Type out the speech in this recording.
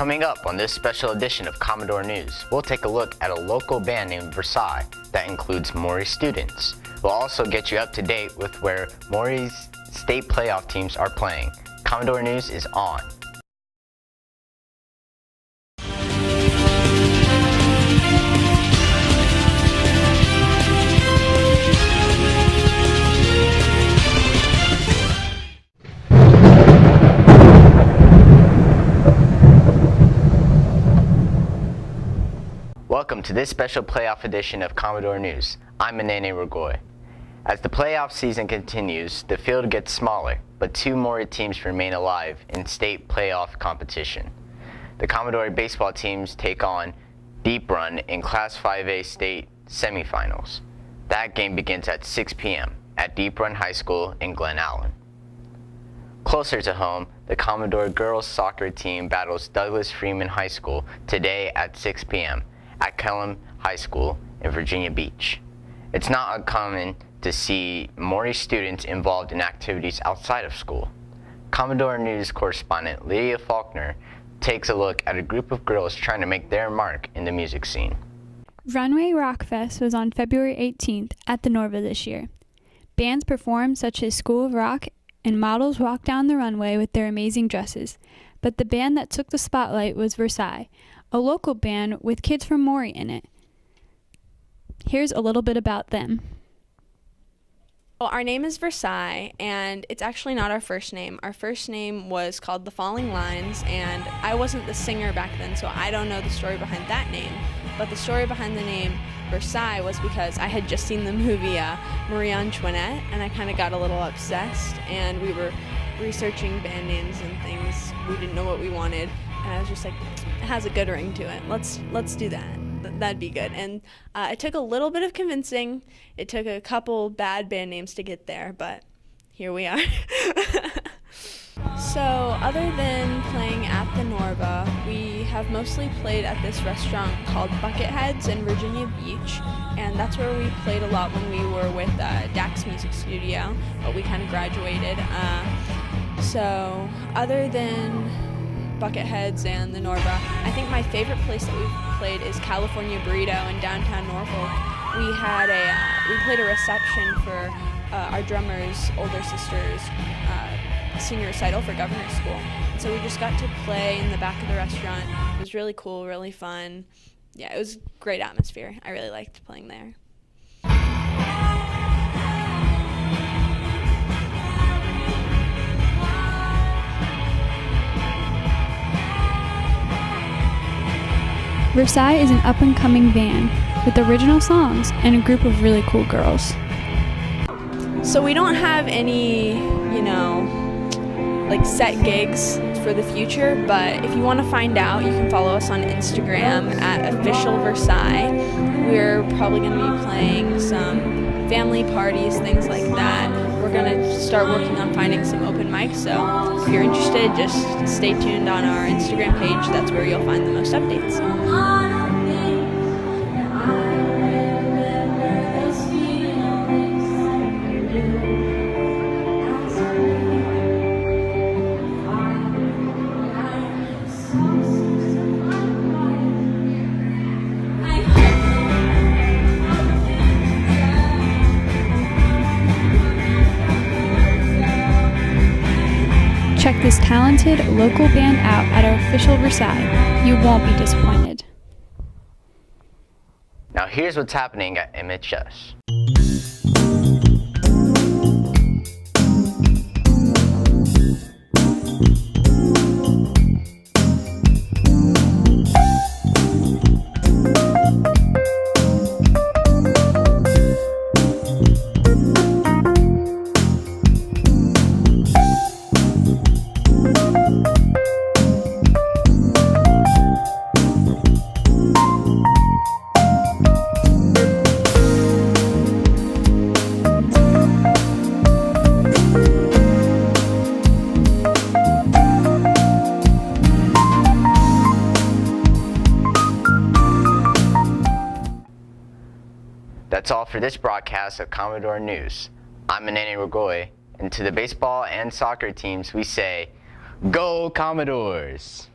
Coming up on this special edition of Commodore News, we'll take a look at a local band named Versailles that includes Maury students. We'll also get you up to date with where Maury's state playoff teams are playing. Commodore News is on. Welcome to this special playoff edition of Commodore News. I'm Manene Rogoy. As the playoff season continues, the field gets smaller, but two more teams remain alive in state playoff competition. The Commodore baseball teams take on Deep Run in Class 5A state semifinals. That game begins at 6 p.m. at Deep Run High School in Glen Allen. Closer to home, the Commodore girls soccer team battles Douglas Freeman High School today at 6 p.m. at Kellum High School in Virginia Beach. It's not uncommon to see Maury students involved in activities outside of school. Commodore News correspondent Lydia Faulkner takes a look at a group of girls trying to make their mark in the music scene. Runway Rock Fest was on February 18th at the Norva this year. Bands performed such as School of Rock and models walked down the runway with their amazing dresses, but the band that took the spotlight was Versailles, a local band with kids from Maury in it. Here's a little bit about them. Well, our name is Versailles, and it's actually not our first name. Our first name was called The Falling Lines, and I wasn't the singer back then, so I don't know the story behind that name. But the story behind the name Versailles was because I had just seen the movie Marie Antoinette, and I kind of got a little obsessed, and we were researching band names and things. We didn't know what we wanted, and I was just like, it has a good ring to it. Let's do that. That'd be good. And it took a little bit of convincing. It took a couple bad band names to get there, but here we are. So other than playing at the Norva, we have mostly played at this restaurant called Bucketheads in Virginia Beach, and that's where we played a lot when we were with Dax Music Studio, but we kind of graduated. So other than Bucketheads and the Norva, I think my favorite place that we've played is California Burrito in downtown Norfolk. We played a reception for our drummer's older sister's senior recital for governor's school. So we just got to play in the back of the restaurant. It was really cool, really fun. Yeah, it was a great atmosphere. I really liked playing there. Versailles is an up-and-coming band with original songs and a group of really cool girls. So we don't have any, like set gigs for the future, but if you want to find out, you can follow us on Instagram at official Versailles. We're probably going to be playing some family parties, things like that. We're going to start working on finding some open mics, so if you're interested, just stay tuned on our Instagram page. That's where you'll find the most updates. Check this talented local band out at our official Versailles. You won't be disappointed. Now here's what's happening at MHS. That's all for this broadcast of Commodore News. I'm Manene Rogoy, and to the baseball and soccer teams we say, Go Commodores!